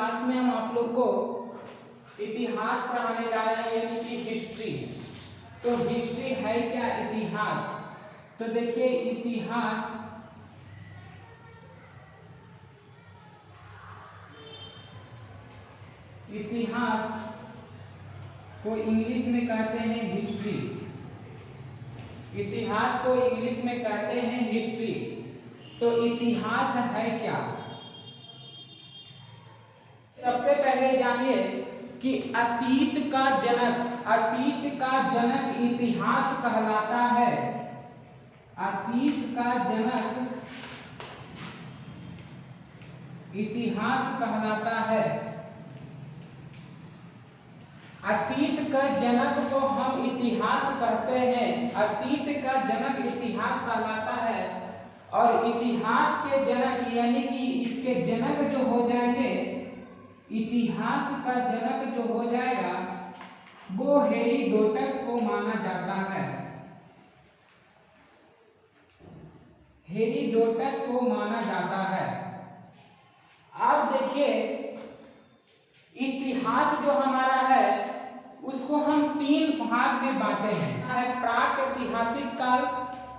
Class में हम आप लोग को इतिहास पढ़ाने जा रहे हैं, यानी कि हिस्ट्री। तो हिस्ट्री है क्या? इतिहास। तो देखिए इतिहास को इंग्लिश में कहते हैं हिस्ट्री। इतिहास को इंग्लिश में कहते हैं हिस्ट्री। तो इतिहास है क्या? सबसे पहले जानिए कि अतीत का जनक इतिहास कहलाता है। अतीत का जनक इतिहास कहलाता है। अतीत का जनक को हम इतिहास कहते हैं। अतीत का जनक इतिहास कहलाता है। और इतिहास के जनक यानी कि इसके जनक जो हो जाएंगे, इतिहास का जनक जो हो जाएगा वो हेरोडोटस को माना जाता है। हेरोडोटस को माना जाता है। अब देखिए इतिहास जो हमारा है उसको हम 3 भाग में बांटे हैं। प्राक ऐतिहासिक काल,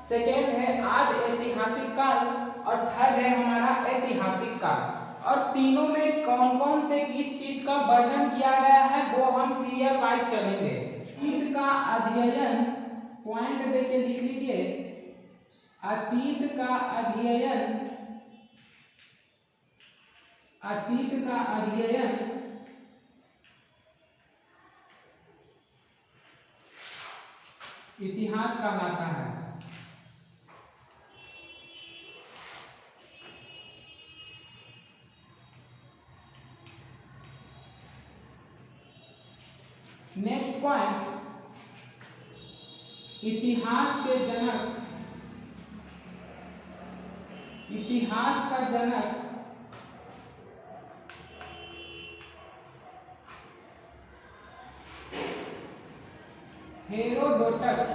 सेकेंड है आद्य ऐतिहासिक काल और थर्ड है हमारा ऐतिहासिक काल। और तीनों में कौन कौन से किस चीज का वर्णन किया गया है वो हम सीरियल वाइज चलेंगे। अतीत का अध्ययन, पॉइंट देके लिख लीजिए, अतीत का अध्ययन इतिहास कहलाता है। नेक्स्ट पॉइंट, इतिहास के जनक, इतिहास का जनक हेरोडोटस।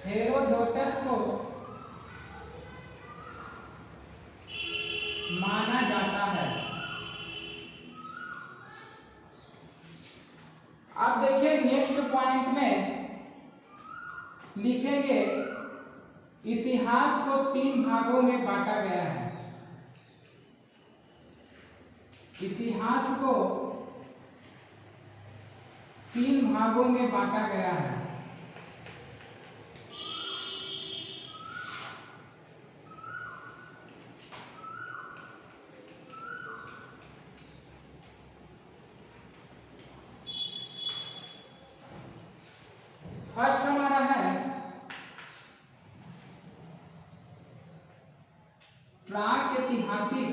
हेरोडोटस को माना जाता है। अब देखिए नेक्स्ट पॉइंट में लिखेंगे इतिहास को 3 भागों में बांटा गया है। इतिहास को 3 भागों में बांटा गया है। फर्स्ट हमारा है प्राक ऐतिहासिक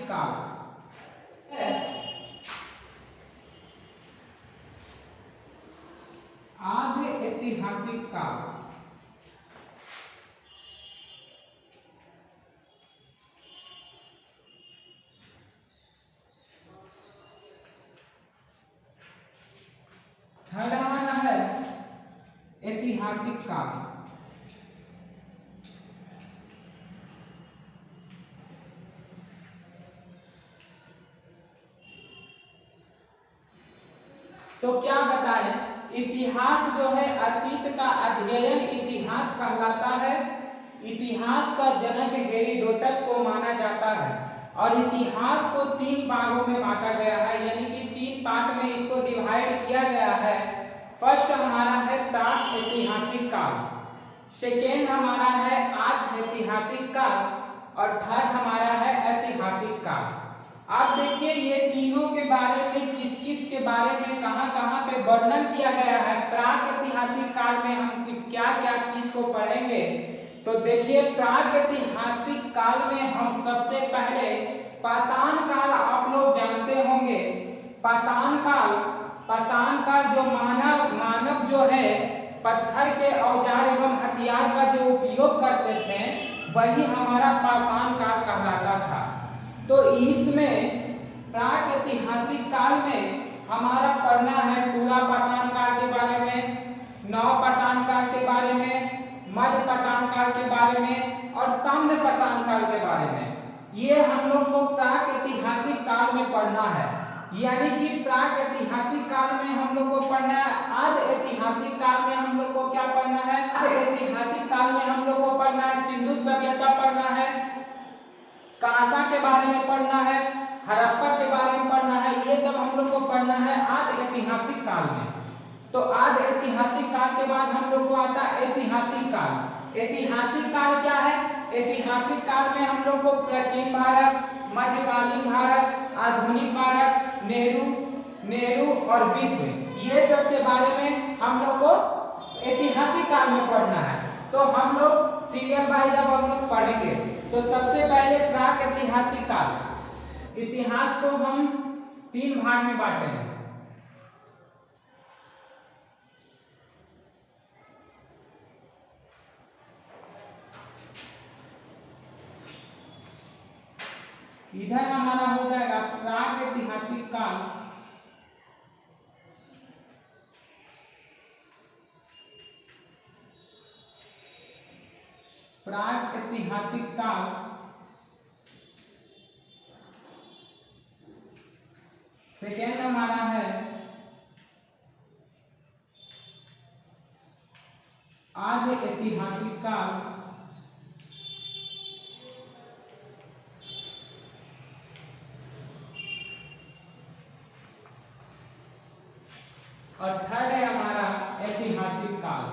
काल। आद्य ऐतिहासिक काल। थर्ड हमारा है ऐतिहासिक काल। तो क्या बताएं, इतिहास जो है अतीत का अध्ययन इतिहास कहलाता है। इतिहास का जनक हेरोडोटस को माना जाता है। और इतिहास को 3 भागों में बांटा गया है, यानी कि 3 पार्ट में इसको डिवाइड किया गया है। फर्स्ट हमारा है प्राक ऐतिहासिक काल, सेकेंड हमारा है आद्य ऐतिहासिक काल और थर्ड हमारा है ऐतिहासिक काल। आप देखिए ये तीनों के बारे में किस किस के बारे में कहाँ पे वर्णन किया गया है। प्राक ऐतिहासिक काल में हम कुछ क्या क्या चीज को पढ़ेंगे। तो देखिए प्राक ऐतिहासिक काल में हम सबसे पहले पाषाण काल, आप लोग जानते होंगे पाषाण काल जो मानव जो है पत्थर के औजार एवं हथियार का जो उपयोग करते थे वही हमारा पाषाण काल कहलाता था। तो इसमें प्राक ऐतिहासिक काल में हमारा पढ़ना है पूरा पाषाण काल के बारे में, नव पाषाण काल के बारे में, मध्य पाषाण काल के बारे में और ताम्र पाषाण काल के बारे में। ये हम लोग को प्राक-ऐतिहासिक काल में पढ़ना है, यानी कि प्राक-ऐतिहासिक काल में हम लोग को पढ़ना है। आद्य-ऐतिहासिक काल में हम लोग को क्या पढ़ना है? आद्य-ऐतिहासिक काल में हम लोग को पढ़ना है सिंधु सभ्यता पढ़ना है, कांसा के बारे में पढ़ना है, हड़प्पा के बारे में पढ़ना है। ये सब हम लोग को पढ़ना है आद्य-ऐतिहासिक काल में। तो आद्य-ऐतिहासिक काल के बाद हम लोग को आता है ऐतिहासिक काल। ऐतिहासिक काल क्या है? ऐतिहासिक काल में हम लोग को प्राचीन भारत, मध्यकालीन भारत, आधुनिक भारत, नेहरू और विश्व, ये सब के बारे में हम लोग को ऐतिहासिक काल में पढ़ना है। तो हम लोग सीरियल वाइज जब हम लोग पढ़ेंगे तो सबसे पहले प्राक-ऐतिहासिक काल। इतिहास को हम 3 भाग में बांटेंगे। इधर हमारा हो जाएगा प्राक-ऐतिहासिक काल, प्राक-ऐतिहासिक काल सेकेंड हमारा है आद्य-ऐतिहासिक काल, और थर्ड है हमारा ऐतिहासिक काल।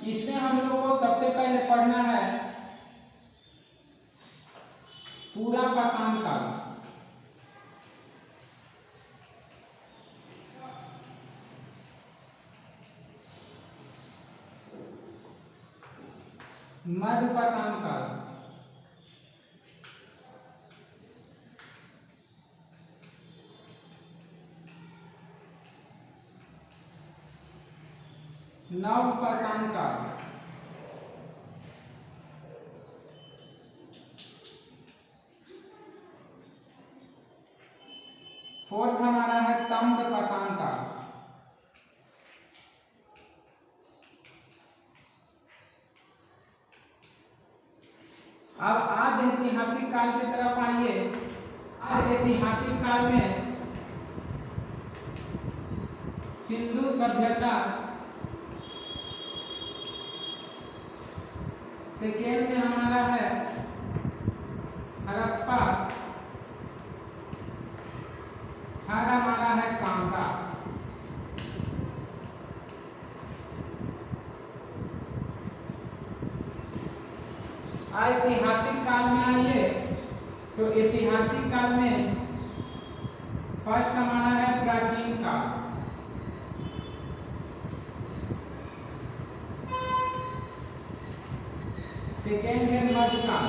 इसमें हम लोग को सबसे पहले पढ़ना है पूरा पाषाण काल। मध्य पाषाण काल, नव पाषाण काल, फोर्थ हमारा है ताम्र पाषाण काल। अब आद्य-ऐतिहासिक काल की तरफ आइए। आद्य-ऐतिहासिक काल में सिंधु सभ्यता, सेकेंड में हमारा है हड़प्पा, थर्ड हमारा है कांसा। ऐतिहासिक काल में आइए तो ऐतिहासिक काल में फर्स्ट हमारा है प्राचीन काल, सेकेंड है मध्यकाल,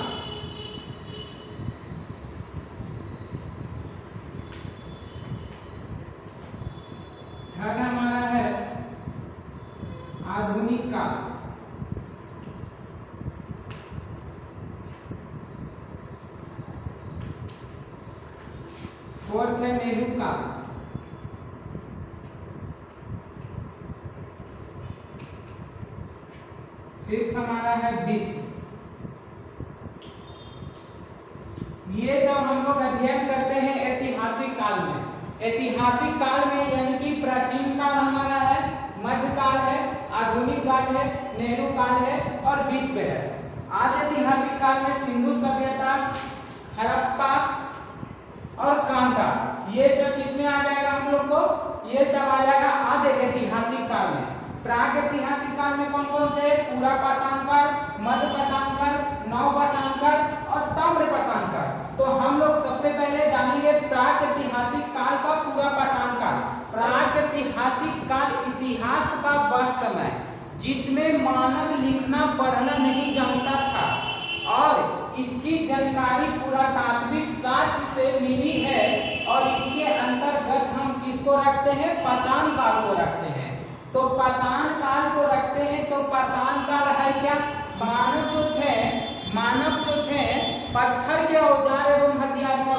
थर्ड हमारा है आधुनिक काल, फोर्थ है नेहरू काल, फिफ्थ हमारा है विश्व। ये सब हम लोग अध्ययन करते हैं ऐतिहासिक काल में। ऐतिहासिक काल में यानी कि प्राचीन काल हमारा है, मध्यकाल है, आधुनिक काल है, नेहरू काल है और विश्व है। आज ऐतिहासिक काल में सिंधु सभ्यता, हड़प्पा और कांसा, ये सब किसमें आ जाएगा हम लोग को? ये सब आ जाएगा आद्य ऐतिहासिक काल में। प्राक ऐतिहासिक काल में कौन कौन से? पूरा पाषाण काल, मध्य पाषाण काल, नव पाषाण काल और ताम्र पाषाण काल। तो हम लोग सबसे पहले जानेंगे प्राक ऐतिहासिक काल का पूरा पाषाण काल। प्राक ऐतिहासिक काल इतिहास का वह समय जिसमें मानव लिखना पढ़ना नहीं जानता था और इसकी जानकारी पुरातात्विक साक्ष्य से मिली है और इसके अंतर्गत हम किस किसको रखते हैं? पाषाण काल को रखते हैं। तो पाषाण काल को रखते हैं तो पाषाण काल है क्या? मानव जो थे पत्थर के औजार एवं हथियार का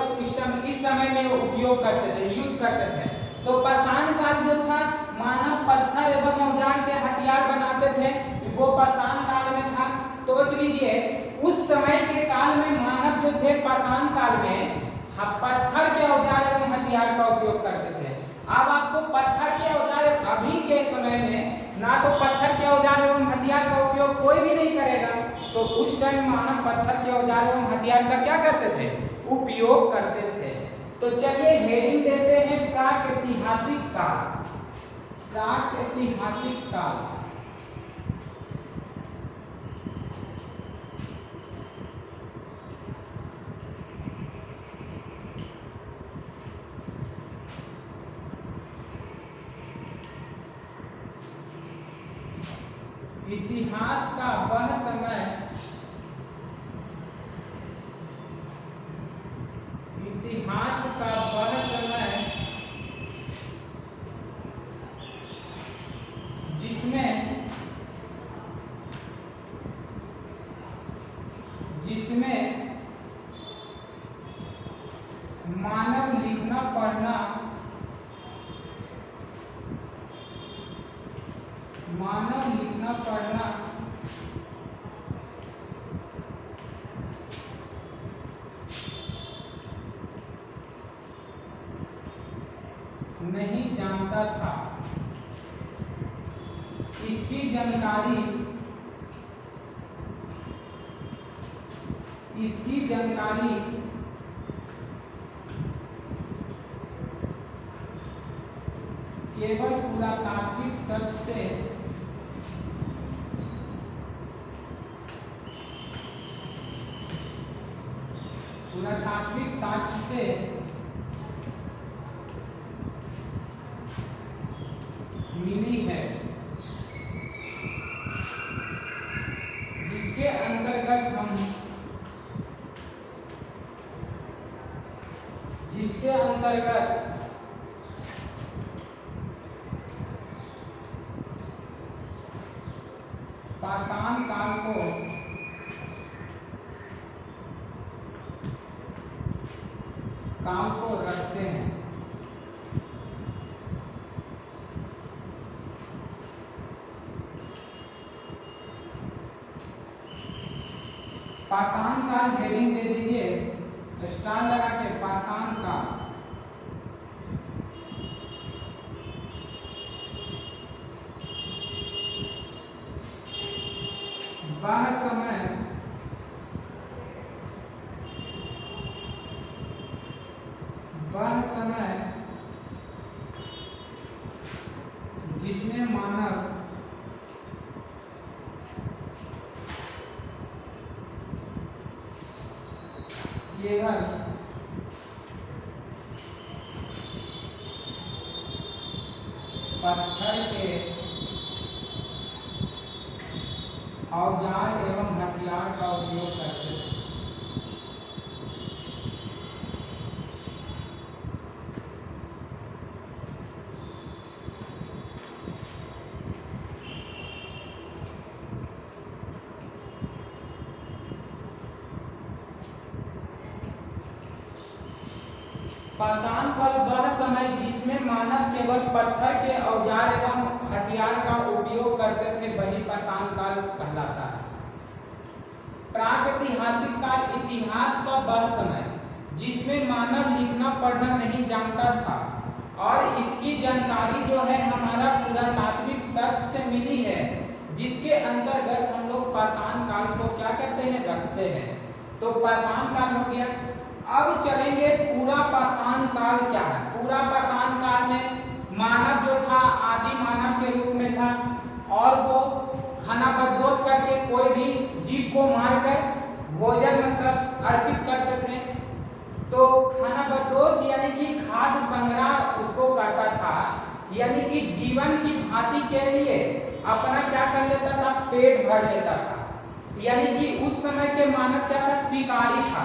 इस समय में उपयोग करते थे, यूज करते थे। तो पाषाण काल जो था मानव पत्थर एवं औजार के हथियार बनाते थे, वो पाषाण काल में था। तो सोच लीजिए उस समय के काल में मानव जो थे पाषाण काल में पत्थर के औजार एवं हथियार का उपयोग करते थे। अब आपको पत्थर के औजार अभी के समय में ना तो पत्थर के औजार एवं हथियार का उपयोग कोई भी नहीं करेगा, तो उस टाइम मानव पत्थर के औजार एवं हथियार का क्या करते थे? उपयोग करते थे। तो चलिए हेडिंग देते हैं प्रागैतिहासिक काल। प्रागैतिहासिक काल। इतिहास का वह समय जिसमें मानव लिखना पढ़ना नहीं जानता था। इसकी जानकारी केवल पुरातात्विक साक्ष्य से मिली है, जिसके अंतर्गत पाषाण काल को रखते हैं। पाषाण काल हेडिंग दे दीजिए, स्टार लगा के पाषाण काल। वह समय जिसमें मानव केवल पत्थर के औजार एवं हथियार का उपयोग करते थे। पाषाण काल वह समय जिसमें मानव केवल पत्थर के औजार एवं हथियार का उपयोग करते थे, वही पाषाण काल कहलाता है। प्रागैतिहासिक काल इतिहास का वह समय जिसमें मानव लिखना पढ़ना नहीं जानता था और इसकी जानकारी जो है हमारा पुरातात्विक साक्ष्य से मिली है, जिसके अंतर्गत हम लोग पाषाण काल को क्या करते हैं? रखते हैं। तो पाषाण काल हो गया। अब चलेंगे पूरा पाषाण काल क्या है। पूरा पाषाण काल में मानव जो था आदि मानव के रूप में था और वो खानाबदोश करके कोई भी जीव को मारकर भोजन मतलब अर्पित करते थे। तो खानाबदोश यानी कि खाद्य संग्रह उसको करता था, यानी कि जीवन की भांति के लिए अपना क्या कर लेता था? पेट भर लेता था। यानी कि उस समय के मानव क्या था? शिकारी था।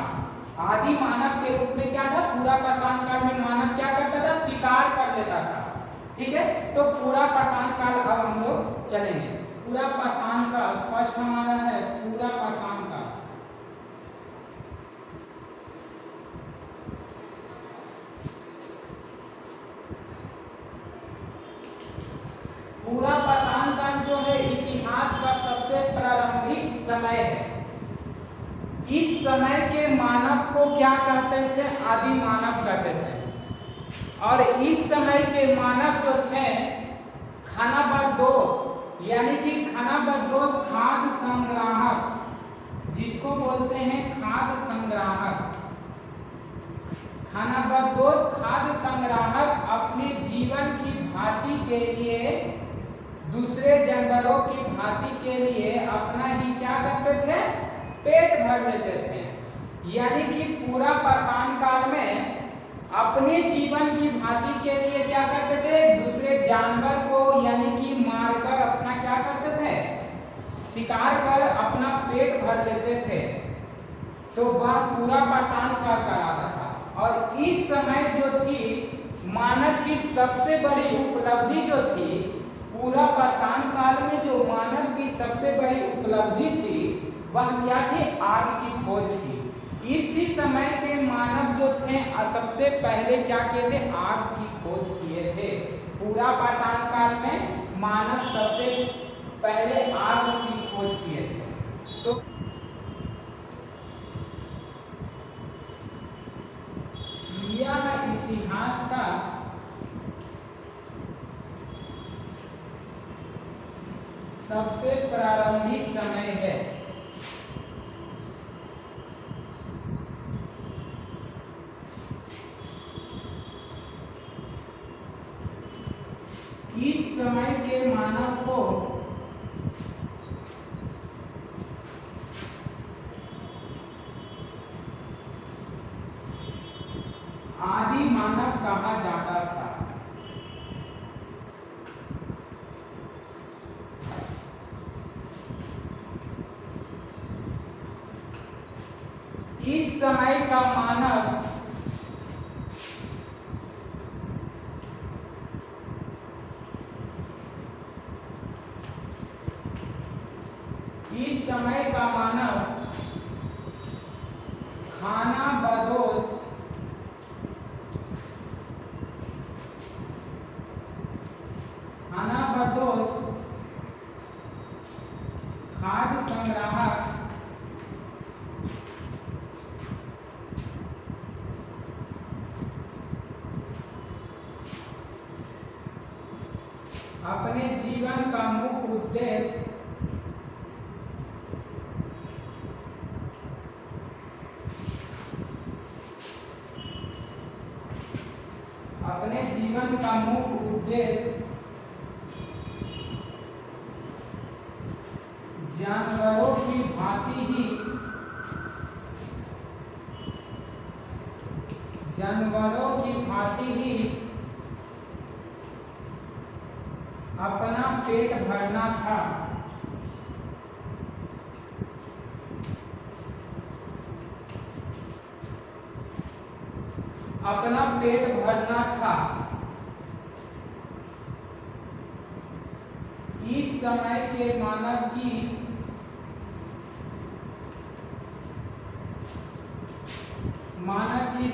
आदि मानव के रूप में क्या था, पूरा पाषाण काल में मानव क्या करता था, शिकार कर लेता था। ठीक है, तो पूरा पाषाण काल अब हम लोग चलेंगे। पूरा पाषाण काल फर्स्ट हमारा है पूरा पाषाण काल। पूरा पाषाण काल जो है इतिहास का सबसे प्रारंभिक समय है। इस समय के मानव को क्या कहते थे, आदि मानव कहते थे। और इस समय के मानव जो थे खानाबदोश, यानी कि खानाबदोश खाद्य संग्राहक, जिसको बोलते हैं खाद्य संग्राहक। खानाबदोश खाद्य संग्राहक अपने जीवन की भांति के लिए, दूसरे जानवरों की भांति के लिए अपना ही क्या करते थे, पेट भर लेते थे। यानी कि पूरा पाषाण काल में अपने जीवन की भांति के लिए क्या करते थे, दूसरे जानवर को यानी कि मारकर अपना क्या करते थे, शिकार कर अपना पेट भर लेते थे। तो वह पूरा पाषाण काल कहलाता था। और इस समय जो थी मानव की सबसे बड़ी उपलब्धि जो थी, पूरा पाषाण काल में जो मानव की सबसे बड़ी उपलब्धि थी वह क्या थी, आग की खोज थी। इसी समय के मानव जो थे सबसे पहले क्या किए थे, आग की खोज किए थे। पूरा पाषाण काल में मानव सबसे पहले आग की खोज किए थे। तो यह इतिहास का सबसे प्रारंभिक समय है। इस समय के मानव को आदि मानव कहा जाता था। इस समय का मानव खानाबदोश खाद्य संग्राहक अपने जीवन का मुख्य उद्देश्य जानवरों की भांति ही अपना पेट भरना था। अपना पेट भरना था। इस समय के मानव की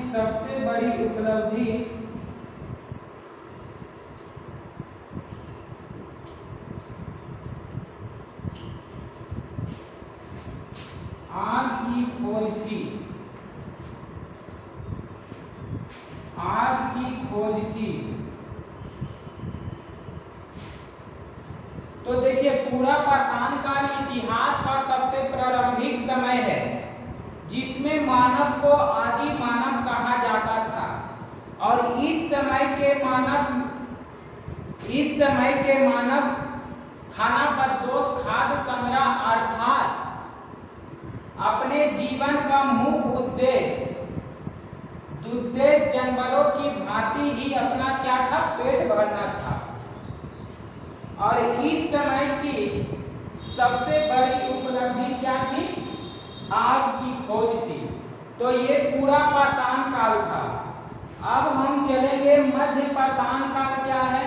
सबसे बड़ी उपलब्धि आग की खोज थी। तो देखिए पूरा पाषाण काल इतिहास का सबसे प्रारंभिक समय है जिसमें मानव को आदि मानव कहा जाता था। और इस समय के मानव खानाबदोश खाद्य संग्रह अर्थात अपने जीवन का मुख्य उद्देश्य जानवरों की भांति ही अपना क्या था, पेट भरना था। और इस समय की सबसे बड़ी उपलब्धि क्या थी, आग की खोज थी। तो ये पूरा पाषाण काल था। अब हम चलेंगे मध्य पाषाण काल क्या है,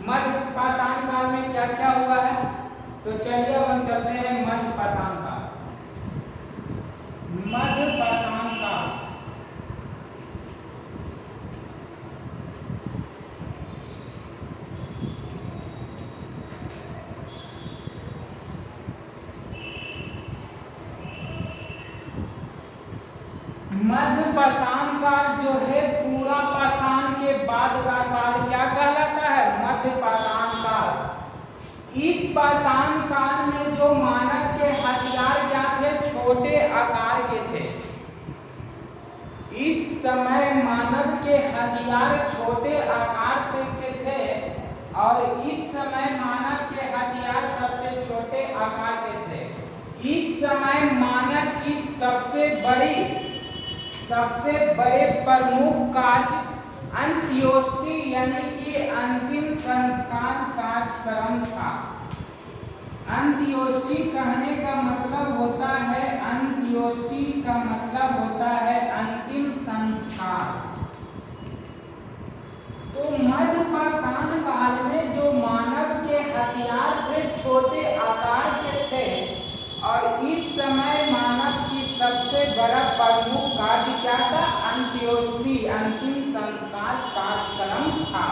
मध्य पाषाण काल में क्या क्या हुआ है। तो चलिए अब हम चलते हैं मध्य पाषाण काल। मध्य पाषाण काल मध्य पाषाण काल जो है पूरा पाषाण के बाद का काल क्या कहलाता है, मध्य पाषाण काल। इस पाषाण काल में जो मानव के हथियार क्या थे, छोटे आकार के थे। इस समय मानव के हथियार छोटे आकार के थे और इस समय मानव के हथियार सबसे छोटे आकार के थे। इस समय मानव की सबसे बड़े प्रमुख कार्य अंत्योष्टि यानी कि अंतिम संस्कार कार्यक्रम था। अंत्योष्टि कहने का मतलब होता है, अंत्योष्टि का मतलब होता है अंतिम संस्कार। तो मध्य पाषाण काल में जो मानव के हथियार थे छोटे आकार के थे और इस समय मानव की सबसे बड़ा प्रमुख कार्य क्या था, अंत्योष्टि अंतिम संस्कार कार्यक्रम था।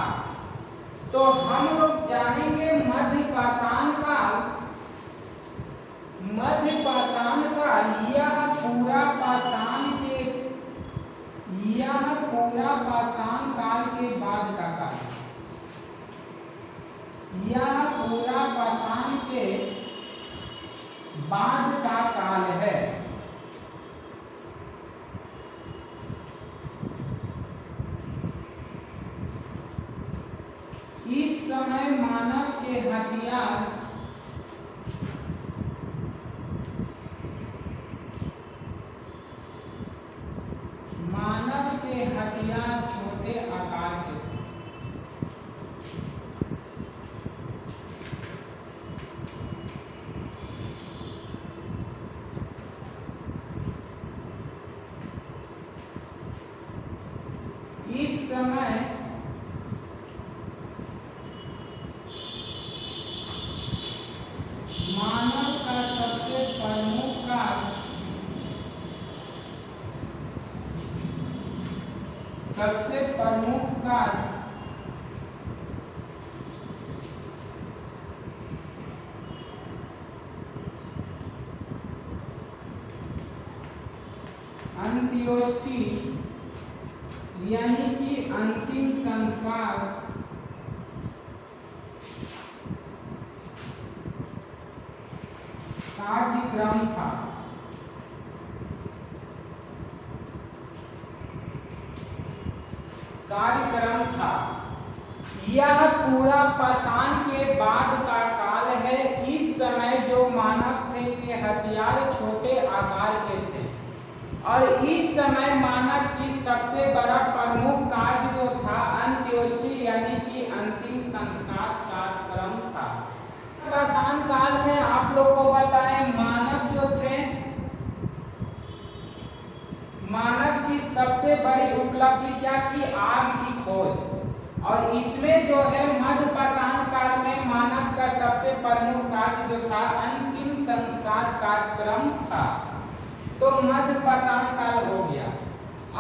तो हम लोग जानेंगे मध्य पाषाण काल। मध्य पाषाण काल यह पूरा पाषाण काल के बाद का काल, यह पूरा पाषाण के बाद का काल है। इस समय मानव के हथियार छोटे आकार के थे। इस समय मानव का सबसे प्रमुख कार्य अंत्योष्टि यानी कि अंतिम संस्कार कार्यक्रम था। यह पूरा पाषाण के बाद का काल है। इस समय जो मानव थे के हथियार छोटे आकार के थे और इस समय मानव की सबसे बड़ा प्रमुख कार्य जो था अंत्योष्टि यानी कि अंतिम संस्कार कार्यक्रम था। पाषाण काल में आप लोग को बताएं, मानव जो थे, मानव की सबसे बड़ी उपलब्धि क्या थी, आग की खोज। और इसमें जो है मध्य पाषाण काल में मानव का सबसे प्रमुख कार्य जो था अंतिम संस्कार कार्यक्रम था। तो मध्य पाषाण काल हो गया।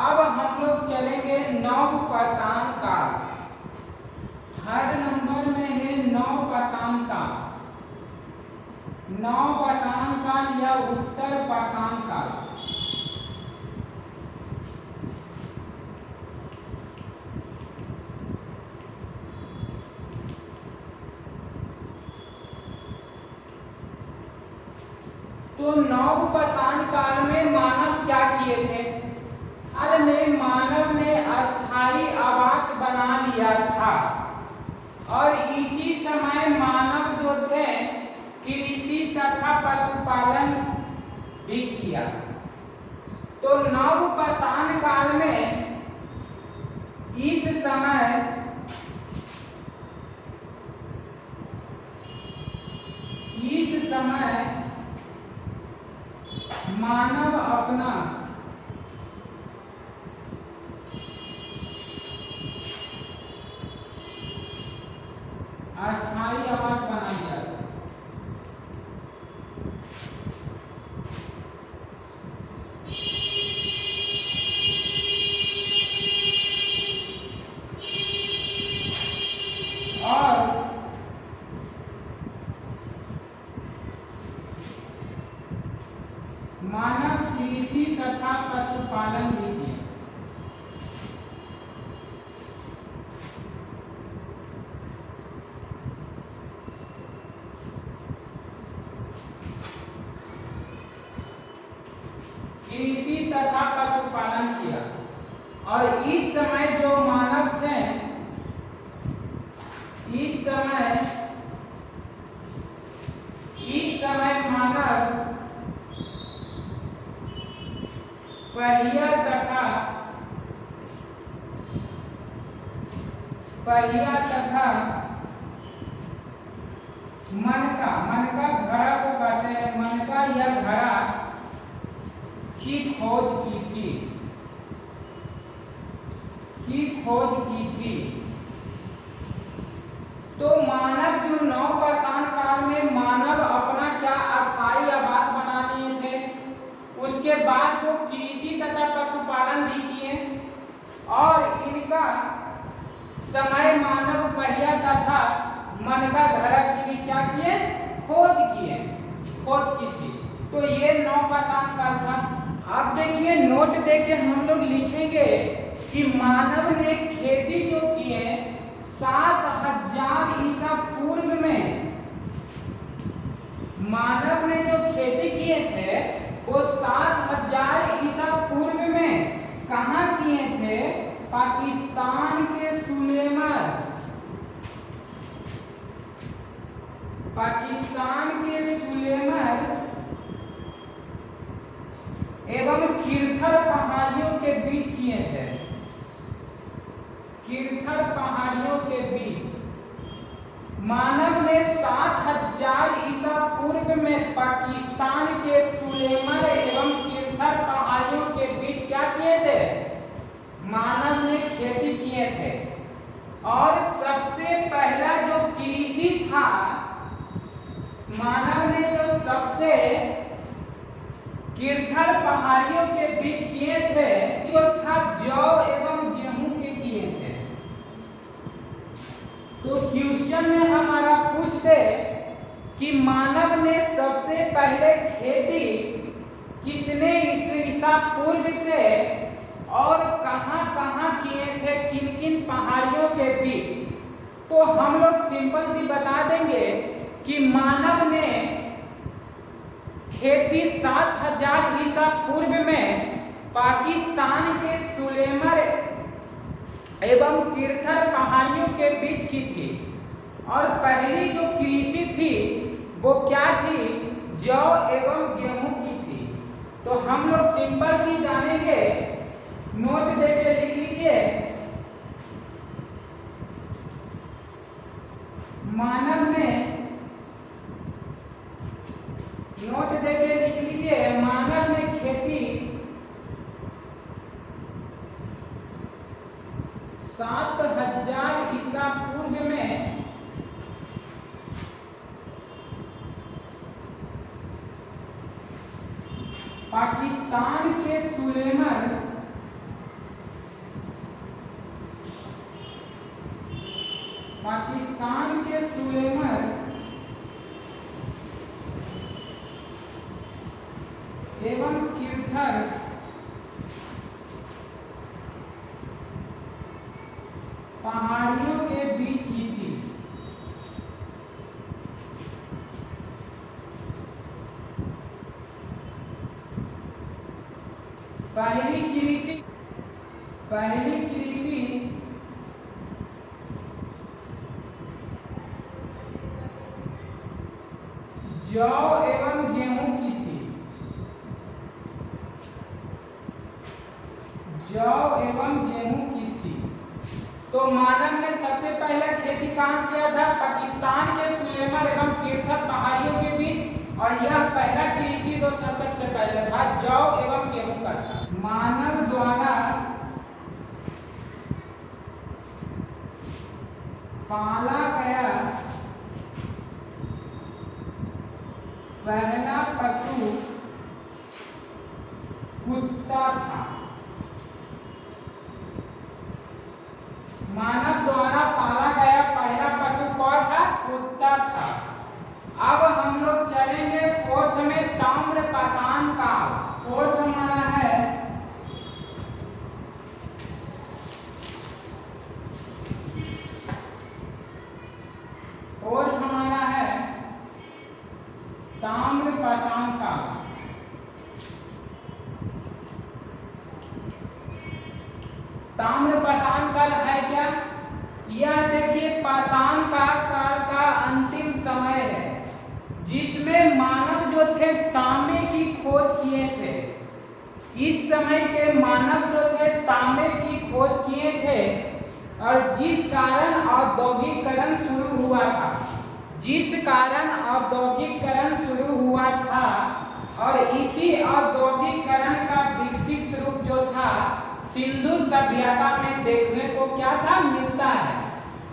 अब हम लोग चलेंगे नव पाषाण काल। थर्ड नंबर में है नव पाषाण काल। नव पाषाण काल या उत्तर पाषाण काल। तो नव पाषाण काल में मानव क्या किए थे, काल में मानव ने अस्थायी आवास बना लिया था और इसी समय मानव जो थे कृषि तथा पशुपालन भी किया। तो नव पाषाण काल में इस समय मानव अपना अस्थायी आवास बना दिया था। और मानव कृषि तथा पशुपालन भी किया। कृषि तथा पशुपालन किया। और इस समय जो मानव थे, इस समय मानव पहिया तथा मनका घड़ा को कहते हैं, मनका या घड़ा की खोज की थी। तो मानव जो नवपाषाण काल में मानव अपना क्या अस्थायी आवास बना लिए थे। उसके बाद वो कृषि तथा पशुपालन भी किए और इनका समय मानव पहिया तथा मनका घड़ा की भी क्या किए, खोज की थी। तो ये नवपाषाण काल था। अब देखिए नोट देके हम लोग लिखेंगे कि मानव ने खेती जो किए 7000 ईसा पूर्व में, मानव ने जो खेती किए थे वो 7000 ईसा पूर्व में कहाँ किए थे? पाकिस्तान के सुलेमर एवं किरथर पहाड़ियों के बीच किए थे। किरथर पहाड़ियों के बीच मानव ने 7000 ईसा पूर्व में पाकिस्तान के सुलेमर एवं किरथर पहाड़ियों के बीच क्या किए थे? मानव ने खेती किए थे। और सबसे पहला जो कृषि था, मानव ने जो सबसे किरथर पहाड़ियों के बीच किए थे जो था जौ एवं गेहूं के किए थे। तो क्वेश्चन में हमारा पूछते कि मानव ने सबसे पहले खेती कितने ईसा पूर्व से और कहां किए थे, किन किन पहाड़ियों के बीच। तो हम लोग सिंपल सी बता देंगे कि मानव ने खेती 7000 ईसा पूर्व में पाकिस्तान के सुलेमर एवं किरथर पहाड़ियों के बीच की थी। और पहली जो कृषि थी वो क्या थी? जौ एवं गेहूं की थी। तो हम लोग सिंपल सी जानेंगे, नोट देके लिख लीजिए। मानव ने, नोट देके लिख लीजिए, मानव ने खेती 7000 ईसा पूर्व में पाकिस्तान के सुलेमर एवं किरथर पहाड़ियों के बीच की थी। पहली कृषि जौ एवं गेहूं की थी। तो मानव ने सबसे पहले खेती कहाँ किया था? पाकिस्तान के सुलेमर एवं किरथर पहाड़ियों के बीच। और यह पहला कृषि जो था सबसे पहले था जौ एवं गेहूं का था। मानव द्वारा पाला गया पहला पशु कुत्ता था। मानव द्वारा पाला गया पहला पशु कौन था? कुत्ता था। अब हम लोग चलेंगे फोर्थ में, ताम्र पाषाण काल। फोर्थ हमारा है ताम्र पाषाण काल। ताम्र पाषाण काल है क्या? यह देखिए पाषाण काल का अंतिम समय है, जिसमें मानव जो थे तांबे की खोज किए थे। इस समय के मानव जो थे तांबे की खोज किए थे, और जिस कारण औद्योगिकरण शुरू हुआ था, और इसी औद्योगिकरण का विकसित रूप जो था सिंधु सभ्यता में देखने को क्या था? मिलता है।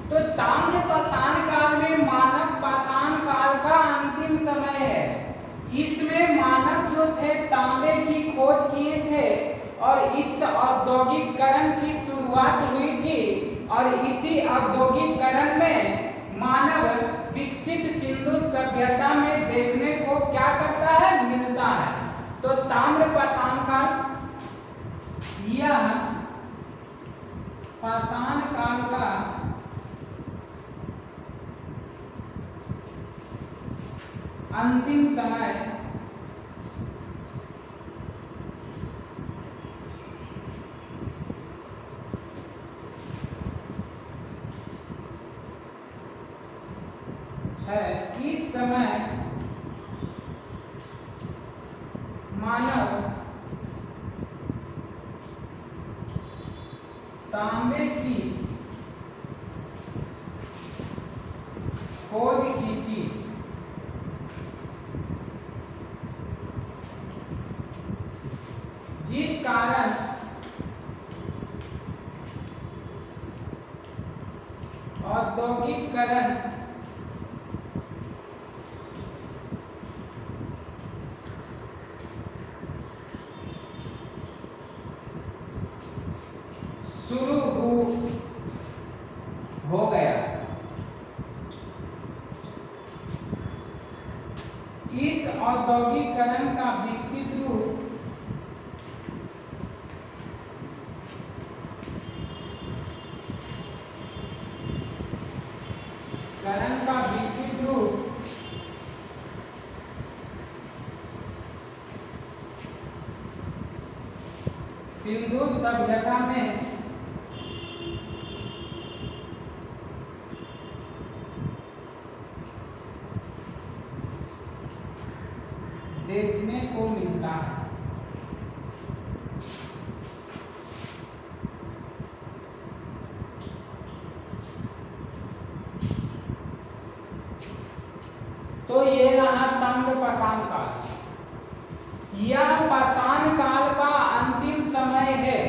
तो ताम्र पाषाण काल में मानव पाषाण काल का अंतिम समय है। इसमें मानव जो थे तांबे की खोज किए थे, और इस औद्योगिकरण की शुरुआत हुई थी, और इसी औद्योगिकरण में मानव विकसित सिंधु सभ्यता में देखने को क्या करता है? मिलता है। तो ताम्र पाषाण काल, यह पाषाण काल का अंतिम समय है। इस समय मानव तांबे की खोज की थी। जिस कारण औद्योगिकरण शुरू हो गया। इस औद्योगिकरण का विकसित रूप सिंधु सभ्यता में देखने को मिलता है। तो ये रहा ताम्र पाषाण काल। यह पाषाण काल का अंतिम समय है।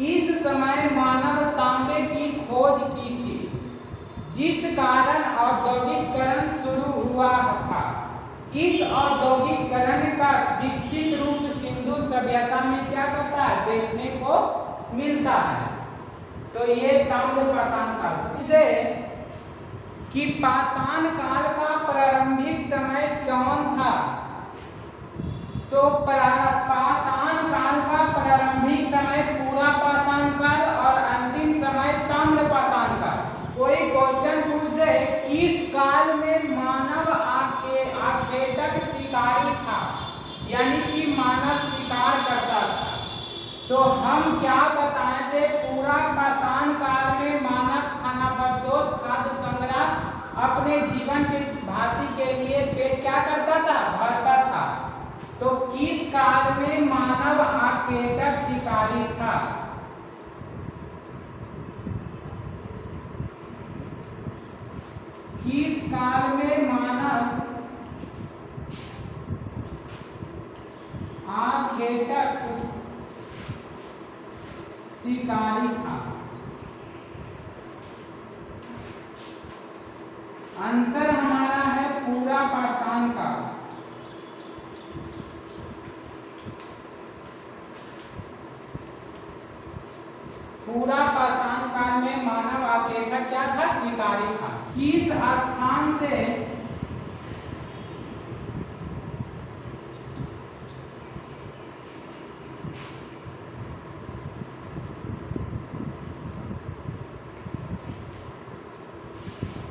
इस समय मानव तांबे की खोज की थी, जिस कारण औद्योगिकरण शुरू हुआ था। इस औद्योगिकरण का विकसित रूप सिंधु सभ्यता में क्या करता है? देखने को मिलता है। तो ये ताम्र पाषाण काल से कि पाषाण काल का प्रारंभिक समय कौन था? तो पाषाण काल का प्रारंभिक समय पूरा पाषाण काल और अंतिम समय ताम्र पाषाण काल। कोई क्वेश्चन पूछ दे किस काल में मानव आखेटक शिकारी था, यानी कि मानव शिकार करता था, तो हम क्या बताए थे? पूरा पाषाण काल में मानव खानाबदोश खाद्य संग्रह अपने जीवन के भांति के लिए पेट क्या करता था? भरता था। तो किस काल में मानव आखेटक शिकारी था? किस काल में मानव आखेटक शिकारी था? आंसर हमारा है पूरा पाषाण काल। अकेठक क्या था, शिकारी था। किस स्थान से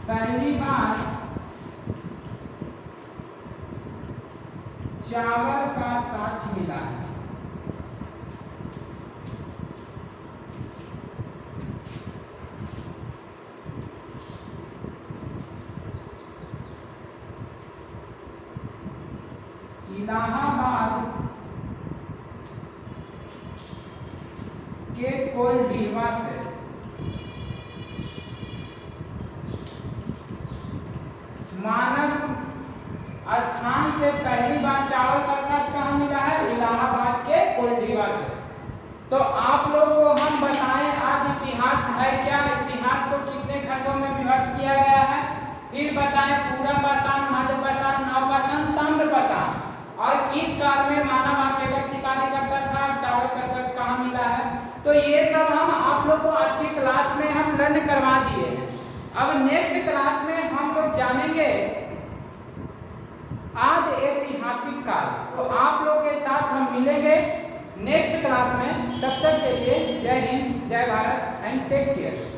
पहली बार चावल का साँच मिला है? इलाहाबाद के कोलडीवा से। मानव स्थान से पहली बार चावल का साँच कहाँ मिला है? इलाहाबाद के कोलडीवा से। तो आप लोग को हम बताएं आज इतिहास है क्या, इतिहास को कितने खंडों में विभक्त किया गया है, फिर बताएं पूरा पाषाण, मध्य पाषाण, नवपाषाण, ताम्र पाषाण, और किस काल में मानव अकेठक शिकारी करता था, चावल का साँच कहाँ मिला है। तो ये सब हम आप लोग को आज की क्लास में हम लर्न करवा दिए हैं। अब नेक्स्ट क्लास में हम लोग जानेंगे आदि ऐतिहासिक काल। तो आप लोग के साथ हम मिलेंगे नेक्स्ट क्लास में। तब तक के लिए जय हिंद, जय भारत एंड टेक केयर।